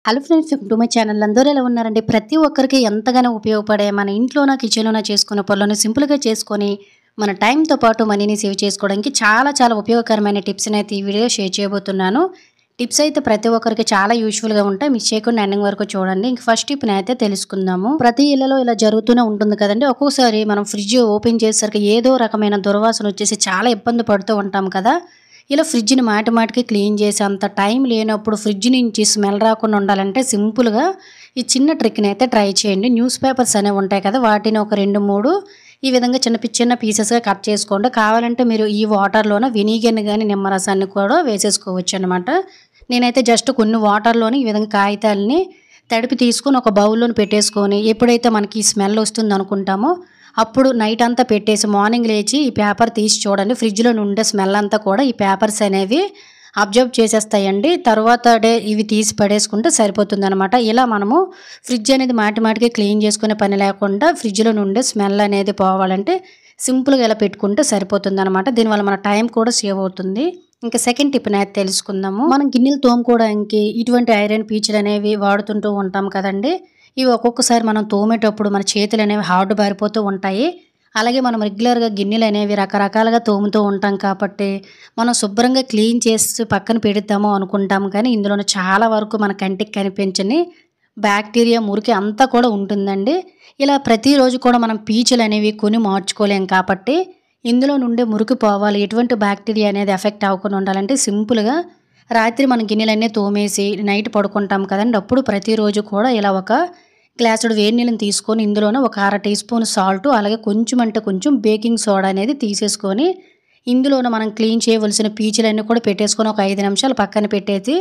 Hello friends, welcome to my channel. అందరూ ఎలా ఉన్నారండి? ప్రతి ఒక్కరికి ఎంతగానో ఉపయోగపడే మన ఇంట్లోన కిచెన్లోన చేసుకునే పనులను సింపుల్గా చేసుకొని మన టైంతో పాటు మనీని సేవ్ చేసుకోవడానికి చాలా ఉపయోగకరమైన టిప్స్ని అయితే ఈ వీడియో షేర్ చేయబోతున్నాను. టిప్స్ అయితే ప్రతి ఒక్కరికి చాలా యూస్ఫుల్గా ఉంటాయి. మిస్ చేయకుండా ఎండింగ్ వరకు చూడండి. ఇంక ఫస్ట్ టిప్ని అయితే తెలుసుకుందాము. ప్రతి ఇళ్లలో ఇలా జరుగుతూనే ఉంటుంది కదండి. ఒక్కోసారి మనం ఫ్రిడ్జ్ ఓపెన్ చేసేసరికి ఏదో రకమైన దుర్వాసన వచ్చేసి చాలా ఇబ్బంది పడుతూ ఉంటాం కదా. ఇలా ఫ్రిడ్జ్ని మాటికి క్లీన్ చేసి అంత టైం లేనప్పుడు ఫ్రిడ్జ్ నుంచి స్మెల్ రాకుండా ఉండాలంటే సింపుల్గా ఈ చిన్న ట్రిక్ని అయితే ట్రై చేయండి. న్యూస్ పేపర్స్ అనేవి ఉంటాయి కదా, వాటిని ఒక 2-3 ఈ విధంగా చిన్న పీసెస్గా కట్ చేసుకోండి. కావాలంటే మీరు ఈ వాటర్లోనే వెనిగర్ని కానీ నిమ్మరసాన్ని కూడా వేసేసుకోవచ్చు అనమాట. నేనైతే జస్ట్ కొన్ని వాటర్లోని ఈ విధంగా కాగితాలని తడిపి తీసుకొని ఒక బౌల్లోని పెట్టేసుకొని ఎప్పుడైతే మనకి స్మెల్ వస్తుంది అనుకుంటామో అప్పుడు నైట్ అంతా పెట్టేసి మార్నింగ్ లేచి ఈ పేపర్ తీసి చూడండి. ఫ్రిడ్జ్లో ఉండే స్మెల్ అంతా కూడా ఈ పేపర్స్ అనేవి అబ్జర్వ్ చేసేస్తాయండి. తర్వాత డే ఇవి తీసి పడేసుకుంటే సరిపోతుంది అనమాట. ఇలా మనము ఫ్రిడ్జ్ అనేది మాటికి క్లీన్ చేసుకునే పని లేకుండా ఫ్రిడ్జ్లో ఉండే స్మెల్ అనేది పోవాలంటే సింపుల్గా ఇలా పెట్టుకుంటే సరిపోతుంది అనమాట. దీనివల్ల మన టైం కూడా సేవ్ అవుతుంది. ఇంకా సెకండ్ టిప్ అనేది తెలుసుకుందాము. మనం గిన్నెలు తోముకోవడానికి ఇటువంటి ఐరన్ పీచులు అనేవి వాడుతుంటూ ఉంటాం కదండి. ఇవి ఒక్కొక్కసారి మనం తోమేటప్పుడు మన చేతులు అనేవి హార్డ్ బారిపోతూ ఉంటాయి. అలాగే మనం రెగ్యులర్గా గిన్నెలు అనేవి రకరకాలుగా తోముతూ ఉంటాం కాబట్టి మనం శుభ్రంగా క్లీన్ చేసి పక్కన పెడతాము అనుకుంటాం, కానీ ఇందులో చాలా వరకు మన కంటికి కనిపించని బ్యాక్టీరియా మురికి అంతా కూడా ఉంటుందండి. ఇలా ప్రతిరోజు కూడా మనం పీచులు అనేవి కొని మార్చుకోలేం కాబట్టి ఇందులో నుండి మురికి పోవాలి, ఎటువంటి బ్యాక్టీరియా అనేది ఎఫెక్ట్ అవ్వకుండా ఉండాలంటే సింపుల్గా రాత్రి మన గిన్నెలన్నీ తోమేసి నైట్ పడుకుంటాం కదండి. అప్పుడు ప్రతిరోజు కూడా ఇలా ఒక గ్లాసుడు వేడి నీళ్ళని తీసుకొని ఇందులోనే ఒక 1/2 టీ స్పూన్ సాల్ట్, అలాగే కొంచెం బేకింగ్ సోడా అనేది తీసేసుకొని ఇందులోనే మనం క్లీన్ చేయవలసిన పీచులన్నీ కూడా పెట్టేసుకొని ఒక 5 నిమిషాలు పక్కన పెట్టేసి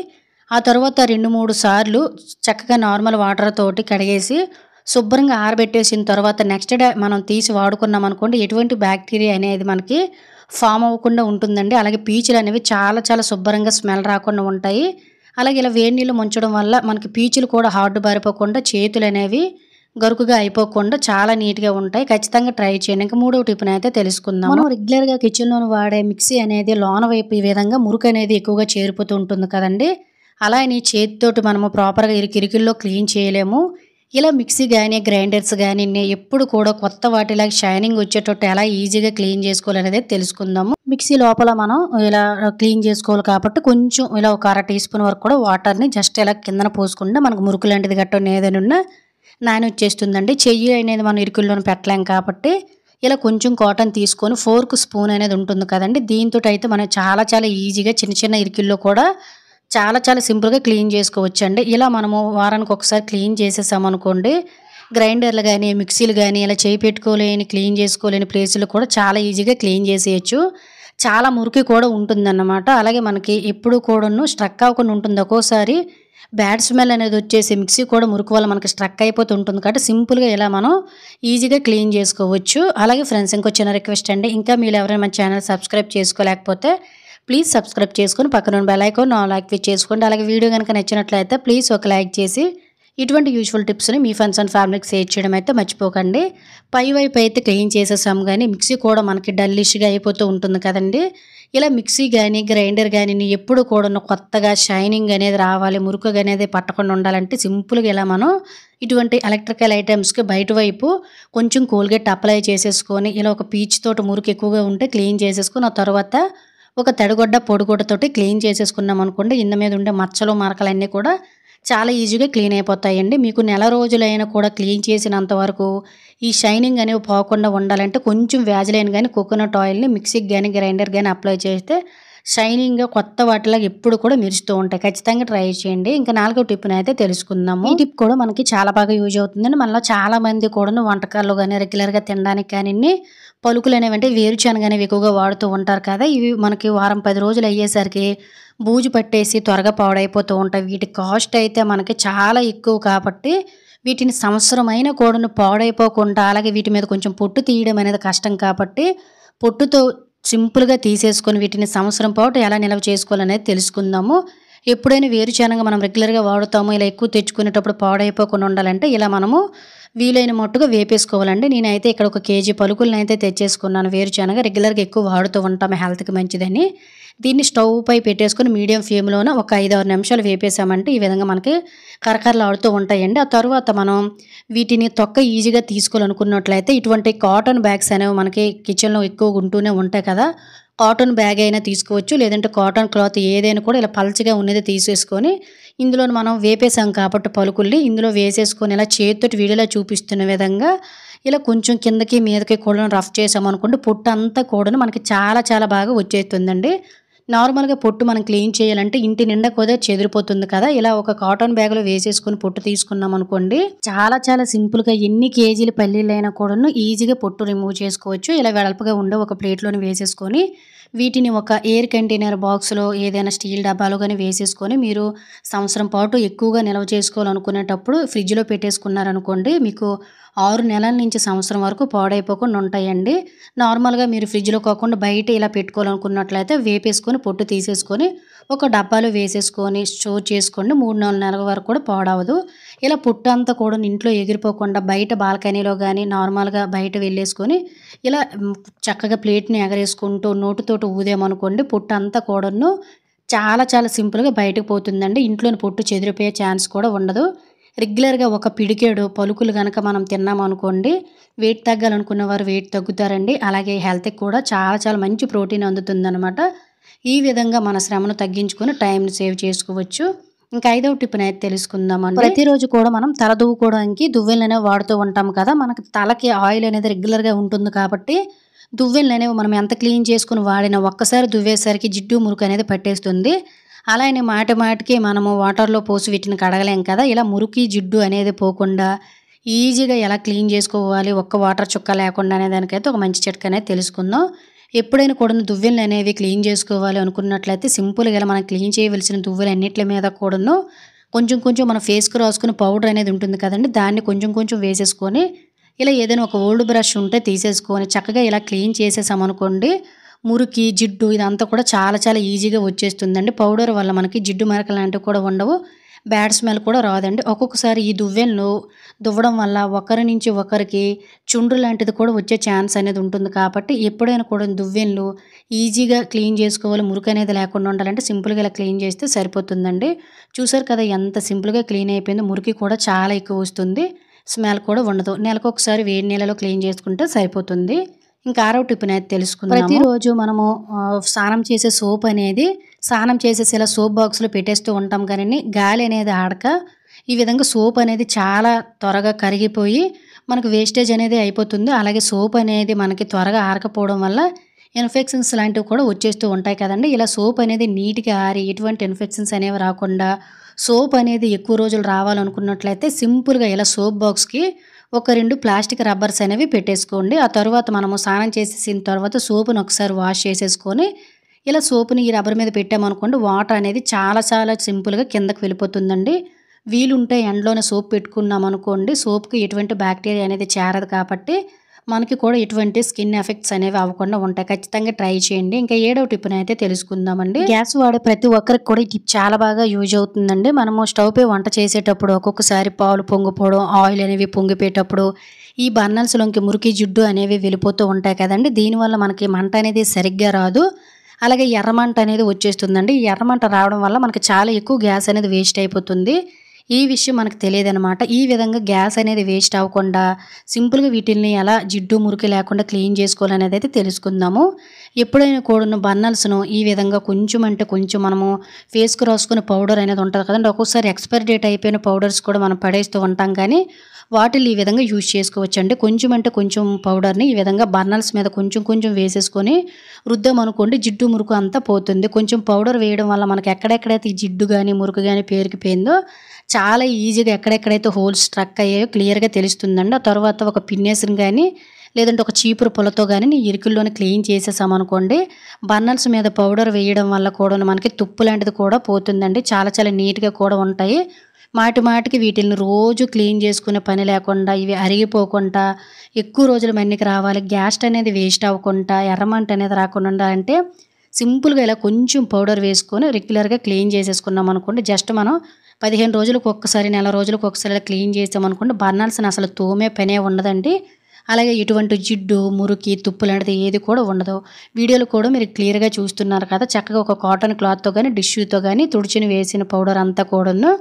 ఆ తర్వాత 2-3 సార్లు చక్కగా నార్మల్ వాటర్ తోటి కడిగేసి శుభ్రంగా ఆరబెట్టేసిన తర్వాత నెక్స్ట్ డే మనం తీసి వాడుకున్నాం అనుకోండి, ఎటువంటి బ్యాక్టీరియా అనేది మనకి ఫామ్ అవ్వకుండా ఉంటుందండి. అలాగే పీచులు అనేవి చాలా శుభ్రంగా స్మెల్ రాకుండా ఉంటాయి. అలాగే ఇలా వేడి నీళ్ళు ముంచడం వల్ల మనకి పీచులు కూడా హార్డ్ బారిపోకుండా చేతులు అనేవి గరుకుగా అయిపోకుండా చాలా నీట్గా ఉంటాయి. ఖచ్చితంగా ట్రై చేయండి. ఇంకా మూడవ టిప్ని అయితే తెలుసుకుందాం. మనం రెగ్యులర్గా కిచెన్లో వాడే మిక్సీ అనేది లోన వైపు ఈ విధంగా మురికి అనేది ఎక్కువగా చేరిపోతూ ఉంటుంది కదండి. అలా అని చేతితోటి మనము ప్రాపర్గా ఇరికిరికిల్లో క్లీన్ చేయలేము. ఇలా మిక్సీ కానీ గ్రైండర్స్ కానీ ఎప్పుడు కూడా కొత్త వాటిలా షైనింగ్ వచ్చేటట్టు ఎలా ఈజీగా క్లీన్ చేసుకోవాలనేది తెలుసుకుందాము. మిక్సీ లోపల మనం ఇలా క్లీన్ చేసుకోవాలి కాబట్టి కొంచెం ఇలా ఒక 1/2 టీ స్పూన్ వరకు కూడా వాటర్ని జస్ట్ ఇలా కిందన పోసుకుంటే మనకు మురుకు లాంటిది గట్ట ఏదైనా నాని వచ్చేస్తుందండి. చెయ్యి అనేది మనం ఇరుకుల్లోనే పెట్టలేం కాబట్టి ఇలా కొంచెం కాటన్ తీసుకొని ఫోర్క్ స్పూన్ అనేది ఉంటుంది కదండి, దీంతో అయితే మనం చాలా ఈజీగా చిన్న ఇరుకుల్లో కూడా చాలా సింపుల్గా క్లీన్ చేసుకోవచ్చు అండి. ఇలా మనము వారానికి ఒకసారి క్లీన్ చేసేసామనుకోండి, గ్రైండర్లు కానీ మిక్సీలు కానీ ఇలా చేయి పెట్టుకోలేని క్లీన్ చేసుకోలేని ప్లేసులు కూడా చాలా ఈజీగా క్లీన్ చేసేయచ్చు. చాలా మురికి కూడా ఉంటుందన్నమాట. అలాగే మనకి ఎప్పుడు కూడాను స్ట్రక్ అవ్వకుండా ఉంటుంది. ఒక్కోసారి బ్యాడ్ స్మెల్ అనేది వచ్చేసి మిక్సీ కూడా మురికి వల్ల మనకి స్ట్రక్ అయిపోతూ ఉంటుంది కాబట్టి సింపుల్గా ఇలా మనం ఈజీగా క్లీన్ చేసుకోవచ్చు. అలాగే ఫ్రెండ్స్, ఇంకో చిన్న రిక్వెస్ట్ అండి, ఇంకా మీరు ఎవరైనా మన ఛానల్ సబ్స్క్రైబ్ చేసుకోలేకపోతే ప్లీజ్ సబ్స్క్రైబ్ చేసుకుని పక్కన బెల్ ఐకాన్ ఆల్ యాక్టివేట్ చేసుకోండి. అలాగే వీడియో కనుక నచ్చినట్లయితే ప్లీజ్ ఒక లైక్ చేసి ఇటువంటి యూజ్ఫుల్ టిప్స్ని మీ ఫ్రెండ్స్ అండ్ ఫ్యామిలీకి షేర్ చేయడం అయితే మర్చిపోకండి. పై వైపు అయితే క్లీన్ చేసేసాం, కానీ మిక్సీ కూడా మనకి డల్లిష్గా అయిపోతూ ఉంటుంది కదండి. ఇలా మిక్సీ కానీ గ్రైండర్ కానీ ఎప్పుడు కూడా కొత్తగా షైనింగ్ అనేది రావాలి, మురుకుగా అనేది పట్టకుండా ఉండాలంటే సింపుల్గా ఇలా మనం ఇటువంటి ఎలక్ట్రికల్ ఐటమ్స్కి బయట వైపు కొంచెం కోల్గేట్ అప్లై చేసేసుకొని ఇలా ఒక పీచ్ తోటి మురికి ఎక్కువగా ఉంటే క్లీన్ చేసేసుకొని ఆ తర్వాత ఒక తడిగొడ్డ పొడిగుడ్డతోటి క్లీన్ చేసేసుకున్నాం అనుకోండి, ఇంద మీద ఉండే మచ్చలు మరకలన్నీ కూడా చాలా ఈజీగా క్లీన్ అయిపోతాయండి. మీకు నెల రోజులైనా కూడా క్లీన్ చేసినంత వరకు ఈ షైనింగ్ అనేవి పోకుండా ఉండాలంటే కొంచెం వ్యాజిలైన్ కానీ కోకోనట్ ఆయిల్ని మిక్సీకి కానీ గ్రైండర్ కానీ అప్లై చేస్తే షైనింగ్గా కొత్త వాటిలాగా ఎప్పుడు కూడా మెరుస్తూ ఉంటాయి. ఖచ్చితంగా ట్రై చేయండి. ఇంకా 4వ టిప్ని అయితే తెలుసుకుందాము. ఈ టిప్ కూడా మనకి చాలా బాగా యూజ్ అవుతుందండి. మనలో చాలా మంది కూడా వంటకాల్లో కానీ రెగ్యులర్గా తినడానికి కానీ పలుకులు అనేవి అంటే వేరుశనగ అనేవి ఎక్కువగా వాడుతూ ఉంటారు కదా. ఇవి మనకి వారం 10 రోజులు అయ్యేసరికి బూజు పట్టేసి త్వరగా పాడైపోతూ ఉంటాయి. వీటి కాస్ట్ అయితే మనకి చాలా ఎక్కువ కాబట్టి వీటిని సంవత్సరం అయినా కూడా పాడైపోకుండా, అలాగే వీటి మీద కొంచెం పొట్టు తీయడం అనేది కష్టం కాబట్టి పొట్టుతో సింపుల్గా తీసేసుకొని వీటిని సంవత్సరం పాటు ఎలా నిల్వ చేసుకోవాలనేది తెలుసుకుందాము. ఎప్పుడైనా వేరుశనగ మనం రెగ్యులర్గా వాడుతాము, ఇలా ఎక్కువ తెచ్చుకునేటప్పుడు పాడైపోకుండా ఉండాలంటే ఇలా మనము వీలైన మట్టుగా వేపేసుకోవాలండి. నేనైతే ఇక్కడ 1 కేజీ పలుకులను అయితే తెచ్చేసుకున్నాను. వేరుశనగ రెగ్యులర్గా ఎక్కువ వాడుతూ ఉంటాము, హెల్త్కి మంచిదని. దీన్ని స్టవ్ పై పెట్టేసుకొని మీడియం ఫ్లేమ్‌లోన ఒక 5, 6 నిమిషాలు వేపేసామంటే ఈ విధంగా మనకి కరకరలాడుతూ ఉంటాయండి. ఆ తరువాత మనం వీటిని తొక్క ఈజీగా తీసుకోవాలనుకున్నట్లయితే ఇటువంటి కాటన్ బ్యాగ్స్ అనేవి మనకి కిచెన్‌లో ఎక్కువగా ఉంటూనే ఉంటాయి కదా! కాటన్ బ్యాగ్ అయినా తీసుకోవచ్చు. లేదంటే కాటన్ క్లాత్ ఏదైనా కూడా ఇలా పల్చగా ఉన్నది తీసేసుకొని ఇందులోని మనం వేపేసాం కాబట్టి పలుకుల్ని ఇందులో వేసేసుకొని ఇలా చేత్తోటి వీడియోలో చూపిస్తున్న విధంగా ఇలా కొంచెం కిందకి మీదకి కూడా రఫ్ చేసామనుకోండి పొట్టు అంతా కూడాను మనకి చాలా చాలా బాగా వచ్చేస్తుందండి. నార్మల్‌గా పొట్టు మనం క్లీన్ చేయాలంటే ఇంటి నిండా కూడా చెదిరిపోతుంది కదా! ఇలా ఒక కాటన్ బ్యాగ్‌లో వేసేసుకొని పొట్టు తీసుకున్నామనుకోండి చాలా చాలా సింపుల్‌గా ఎన్ని కేజీల పల్లీలైనా కూడాను ఈజీగా పొట్టు రిమూవ్ చేసుకోవచ్చు. ఇలా వెడల్పుగా ఉండే ఒక ప్లేట్‌లోని వేసేసుకొని వీటిని ఒక ఎయిర్ కంటైనర్ బాక్స్‌లో ఏదైనా స్టీల్ డబ్బాలో గాని వేసేసుకొని మీరు సంవత్సరం పాటు ఎక్కువగా నిల్వ చేసుకోవాలనుకునేటప్పుడు ఫ్రిడ్జ్‌లో పెట్టేసుకున్నారనుకోండి మీకు 6 నెలల నుంచి సంవత్సరం వరకు పాడైపోకుండా ఉంటాయండి. నార్మల్‌గా మీరు ఫ్రిడ్జ్‌లో కాకుండా బయట ఇలా పెట్టుకోవాలనుకున్నట్లయితే వేపేసుకొని పొట్టు తీసేసుకొని ఒక డబ్బాలో వేసేసుకొని స్టోర్ చేసుకోండి. 3, 4 నెలల వరకు కూడా పాడవదు. ఇలా పొట్టు అంతా కూడా ఇంట్లో ఎగిరిపోకుండా బయట బాల్కనీలో గాని నార్మల్‌గా బయట వెళ్ళేసుకొని ఇలా చక్కగా ప్లేట్‌ని ఎగరేసుకుంటూ నోటితోటి ఊదామనుకోండి పొట్టు అంతా కూడాను చాలా చాలా సింపుల్‌గా బయటకు పోతుందండి. ఇంట్లోని పొట్టు చెదిరిపోయే ఛాన్స్ కూడా ఉండదు. రెగ్యులర్‌గా ఒక పిడికెడు పలుకులు గనక మనం తిన్నామనుకోండి వెయిట్ తగ్గాలనుకున్న వారు వెయిట్ తగ్గుతారండి. అలాగే హెల్త్‌కి కూడా చాలా చాలా మంచి ప్రోటీన్ అందుతుందనమాట. ఈ విధంగా మన శ్రమను తగ్గించుకొని టైంని సేవ్ చేసుకోవచ్చు. ఇంకా ఐదవ టిప్‌నైతే తెలుసుకుందామండి. ప్రతిరోజు కూడా మనం తల దువ్వుకోవడానికి దువ్వెనలనేవి వాడుతూ ఉంటాం కదా! మనకి తలకి ఆయిల్ అనేది రెగ్యులర్‌గా ఉంటుంది కాబట్టి దువ్వెనలనేవి మనం ఎంత క్లీన్ చేసుకొని వాడినా ఒక్కసారి దువ్వేసరికి జిడ్డు, మురికి అనేది పట్టేస్తుంది. అలానే మాటి మాటికి మనము వాటర్‌లో పోసి వీటిని కడగలేం కదా! ఇలా మురికి, జిడ్డు అనేది పోకుండా ఈజీగా ఎలా క్లీన్ చేసుకోవాలి ఒక్క వాటర్ చుక్క లేకుండా అనే దానికైతే ఒక మంచి చిట్కా అనేది తెలుసుకుందాం. ఎప్పుడైనా కూడాను దువ్వెనలనేవి క్లీన్ చేసుకోవాలి అనుకున్నట్లయితే సింపుల్‌గా ఇలా మనం క్లీన్ చేయవలసిన దువ్వెలన్నిట్ల మీద కూడాను కొంచెం కొంచెం మన ఫేస్‌కి రాసుకునే పౌడర్ అనేది ఉంటుంది కదండీ! దాన్ని కొంచెం కొంచెం వేసేసుకొని ఇలా ఏదైనా ఒక ఓల్డ్ బ్రష్ ఉంటే తీసేసుకొని చక్కగా ఇలా క్లీన్ చేసేసామనుకోండి మురికి, జిడ్డు ఇదంతా కూడా చాలా చాలా ఈజీగా వచ్చేస్తుందండి. పౌడర్ వల్ల మనకి జిడ్డు మరకలు లాంటివి కూడా ఉండవు. బ్యాడ్ స్మెల్ కూడా రాదండి. ఒక్కొక్కసారి ఈ దువ్వెనలు దువ్వడం వల్ల ఒకరి నుంచి ఒకరికి చుండ్రు లాంటిది కూడా వచ్చే ఛాన్స్ అనేది ఉంటుంది కాబట్టి ఎప్పుడైనా కూడా దువ్వెనలు ఈజీగా క్లీన్ చేసుకోవాలి. మురికి అనేది లేకుండా ఉండాలంటే సింపుల్‌గా ఇలా క్లీన్ చేస్తే సరిపోతుందండి. చూసారు కదా ఎంత సింపుల్‌గా క్లీన్ అయిపోయిందో. మురికి కూడా చాలా ఎక్కువ వస్తుంది. స్మెల్ కూడా ఉండదు. నెలకొకసారి వేడి నీళ్ళలో క్లీన్ చేసుకుంటే సరిపోతుంది. ఇంకా ఆరవ టిప్‌నైతే తెలుసుకుందాము. ప్రతిరోజు మనము స్నానం చేసే సోప్ అనేది స్నానం చేసేసి ఇలా సోప్ బాక్స్‌లో పెట్టేస్తూ ఉంటాం కానండి గాలి అనేది ఆడక ఈ విధంగా సోప్ అనేది చాలా త్వరగా కరిగిపోయి మనకు వేస్టేజ్ అనేది అయిపోతుంది. అలాగే సోప్ అనేది మనకి త్వరగా ఆరకపోవడం వల్ల ఇన్ఫెక్షన్స్ లాంటివి కూడా వచ్చేస్తూ ఉంటాయి కదండీ! ఇలా సోప్ అనేది నీట్‌గా ఆరి ఎటువంటి ఇన్ఫెక్షన్స్ అనేవి రాకుండా సోప్ అనేది ఎక్కువ రోజులు రావాలనుకున్నట్లయితే సింపుల్‌గా ఇలా సోప్ బాక్స్‌కి ఒక 2 ప్లాస్టిక్ రబ్బర్స్ అనేవి పెట్టేసుకోండి. ఆ తరువాత మనము స్నానం చేసేసిన తర్వాత సోపుని ఒకసారి వాష్ చేసేసుకొని ఇలా సోపుని ఈ రబ్బర్ మీద పెట్టామనుకోండి వాటర్ అనేది చాలా చాలా సింపుల్‌గా కిందకి వెళ్ళిపోతుందండి. వీలుంటే ఎండలోనే సోప్ పెట్టుకున్నామనుకోండి సోప్‌కి ఎటువంటి బ్యాక్టీరియా అనేది చేరదు కాబట్టి మనకి కూడా ఎటువంటి స్కిన్ ఎఫెక్ట్స్ అనేవి అవ్వకుండా ఉంటాయి. ఖచ్చితంగా ట్రై చేయండి. ఇంకా ఏడవ టిప్‌నైతే తెలుసుకుందామండి. గ్యాస్ వాడే ప్రతి ఒక్కరికి కూడా ఈ టిప్ చాలా బాగా యూజ్ అవుతుందండి. మనము స్టవ్ పై వంట చేసేటప్పుడు ఒక్కొక్కసారి పాలు పొంగిపోవడం, ఆయిల్ అనేవి పొంగిపోయేటప్పుడు ఈ బర్నర్స్‌లోకి మురికి, జిడ్డు అనేవి వెళ్ళిపోతూ ఉంటాయి కదండీ! దీనివల్ల మనకి మంట అనేది సరిగ్గా రాదు. అలాగే ఎర్రమంట అనేది వచ్చేస్తుందండి. ఈ ఎర్రమంట రావడం వల్ల మనకి చాలా ఎక్కువ గ్యాస్ అనేది వేస్ట్ అయిపోతుంది. ఈ విషయం మనకు తెలియదనమాట. ఈ విధంగా గ్యాస్ అనేది వేస్ట్ అవ్వకుండా సింపుల్‌గా వీటిల్ని ఎలా జిడ్డు, మురికి లేకుండా క్లీన్ చేసుకోవాలనేదైతే తెలుసుకుందాము. ఎప్పుడైనా కూడాను బర్నర్స్‌ను ఈ విధంగా కొంచెం అంటే కొంచెం మనము ఫేస్‌కి రాసుకునే పౌడర్ అనేది ఉంటది కదండీ! ఒక్కొక్కసారి ఎక్స్‌పైరీ డేట్ అయిపోయిన పౌడర్స్ కూడా మనం పడేస్తూ ఉంటాం కానీ వాటిల్ని ఈ విధంగా యూజ్ చేసుకోవచ్చండి. కొంచెం అంటే కొంచెం పౌడర్‌ని ఈ విధంగా బర్నర్స్ మీద కొంచెం కొంచెం వేసేసుకొని రుద్దామనుకోండి జిడ్డు, మురుకు అంతా పోతుంది. కొంచెం పౌడర్ వేయడం వల్ల మనకి ఎక్కడెక్కడైతే ఈ జిడ్డు గాని, మురుకు గాని పేరుకుపోయిందో చాలా ఈజీగా ఎక్కడెక్కడైతే హోల్స్ స్ట్రక్ అయ్యాయో క్లియర్‌గా తెలుస్తుందండి. ఆ తర్వాత ఒక పిన్నేసుని గాని లేదంటే ఒక చీపురు పుల్లతో గాని ఈ ఇరుకుల్లోని క్లీన్ చేసేసామనుకోండి బర్నర్స్ మీద పౌడర్ వేయడం వల్ల కూడా మనకి తుప్పు లాంటిది కూడా పోతుందండి. చాలా చాలా నీట్‌గా కూడా ఉంటాయి. మాటి మాటికి వీటిల్ని రోజు క్లీన్ చేసుకునే పని లేకుండా ఇవి అరిగిపోకుండా ఎక్కువ రోజులు మన్నిక రావాలి. గ్యాస్ అనేది వేస్ట్ అవ్వకుండా ఎర్రమంట అనేది రాకుండా ఉండాలంటే సింపుల్‌గా ఇలా కొంచెం పౌడర్ వేసుకొని రెగ్యులర్‌గా క్లీన్ చేసేసుకున్నాం అనుకోండి జస్ట్ మనం 15 రోజులకు ఒక్కసారి, నెల రోజులకు ఒకసారి ఇలా క్లీన్ చేసామనుకోండి బర్నర్స్‌ని అసలు తోమే పనే ఉండదండి. అలాగే ఎటువంటి జిడ్డు, మురికి, తుప్పు లాంటిది ఏది కూడా ఉండదు. వీడియోలో కూడా మీరు క్లియర్‌గా చూస్తున్నారు కదా! చక్కగా ఒక కాటన్ క్లాత్‌తో గానీ, టిష్యూతో గానీ తుడిచిన వేసిన పౌడర్ అంతా కూడాను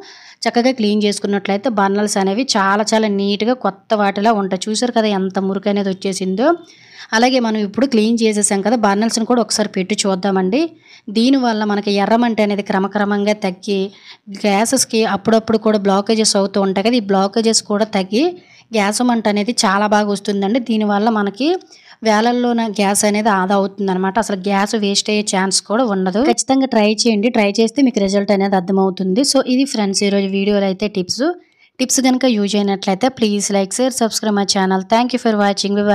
చక్కగా క్లీన్ చేసుకున్నట్లయితే బర్నర్స్ అనేవి చాలా చాలా నీట్‌గా కొత్త వాటిలా ఉంటాయి. చూసారు కదా ఎంత మురికనేది వచ్చేసిందో. అలాగే మనం ఇప్పుడు క్లీన్ చేసేసాం కదా! బర్నర్స్‌ని కూడా ఒకసారి పెట్టి చూద్దామండి. దీనివల్ల మనకి ఎర్రమంట అనేది క్రమక్రమంగా తగ్గి గ్యాసెస్‌కి అప్పుడప్పుడు కూడా బ్లాకేజెస్ అవుతూ ఉంటాయి కదా! ఈ బ్లాకేజెస్ కూడా తగ్గి గ్యాస్ మంట అనేది చాలా బాగా వస్తుందండి. దీనివల్ల మనకి వేలల్లోన గ్యాస్ అనేది ఆదా అవుతుందనమాట. అసలు గ్యాస్ వేస్ట్ అయ్యే ఛాన్స్ కూడా ఉండదు. ఖచ్చితంగా ట్రై చేయండి. ట్రై చేస్తే మీకు రిజల్ట్ అనేది అర్థమవుతుంది. సో, ఇది ఫ్రెండ్స్ ఈరోజు వీడియోలో అయితే టిప్స్. టిప్స్ గనుక యూజ్ అయినట్లయితే please like, share, subscribe my channel. Thank you for watching. By by.